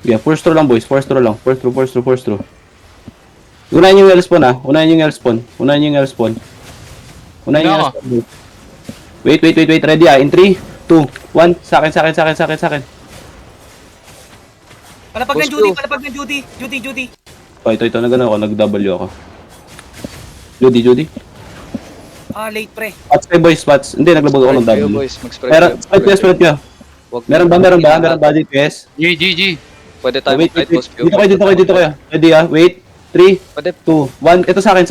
Yeah, force through lang boys, force through lang. Force through. Unahin yung L-spawn ah. Unahin yung L-spawn. Unahin yung L-spawn. Wait. Ready ah. In 3, 2, 1. Sa akin. Palapag ng Judy. Judy. Oh, ito. Nagano ako. Nag-W ako. Judy. Late pre. Spots kayo boys, spots. Hindi, naglabag ako ng Kayo, W. boys, mag-spread Pero, kayo. spread kayo. Meron ba DPS? G. Pwede tayo Wait. mag-fight, boss. Dito kayo. Ready ah. Wait. 3, Pwede. 2, 1. Ito sa akin,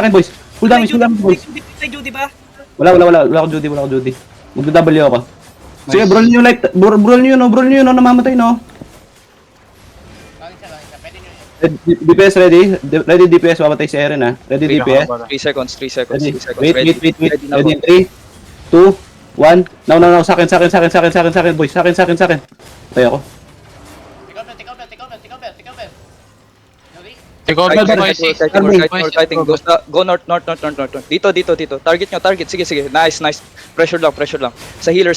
boys. Full damage, boys. May Judy ba? Wala ako Judy. Mag-W ako. Sige, brawl nyo light. Brawl nyo, namamatay, no? DPS ready? Ready DPS, mamatay si Eren, ha? Ready DPS? 3 seconds. Ready? 3 seconds. Wait. Ready na Ready po. in 3, 2, 1. No. Sa akin, boys. Sa akin. Tayo ako. Take over, Kiting. Go north. Dito. Target nyo. Sige. Nice. Pressure lang. Sa healer.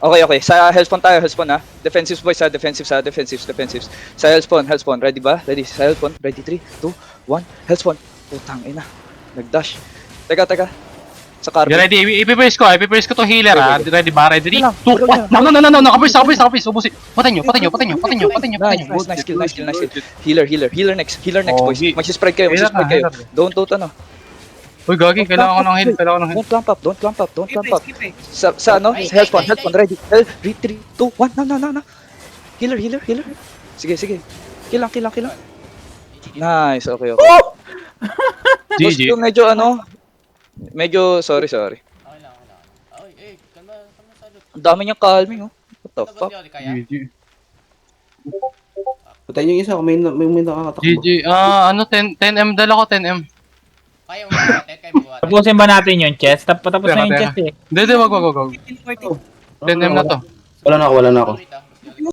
Okay. Sa hellspawn tayo, ha. Defensives boys, ha. Defensives. Sa hellspawn. Ready ba? Ready. Sa hellspawn. Ready, 3, 2, 1. Hellspawn. Putang ina. Nag-dash. Teka. Sa carpet. Ready, ipipress ko to healer ha. Ready ba? Ready? 3, Lang, 2, 1. No. Nakapres. Ubusin. Patayin nyo. Nice kill. Healer next, Oh, boys. okay. Mag-spread kayo. Don't ano. Uy, gagi, kailangan ko ng heal. Don't clamp up. Skip eh. Sa ano? Sa hellspawn. Ready. 3, 2, 1. No. Healer. Sige. Kill lang. Nice, okay. Boss, GG. yung medyo sorry. Ang dami niyang calming, oh. What the fuck? GG. Patayin yung isa, may nakakatakbo. GG. 10M dala ko, 10M. Kaya mo buhatin. Tapusin ba natin yung chest? Tapos na yung Teka. chest eh. Hindi, wag. 10M na to. Wala na ako. Wait,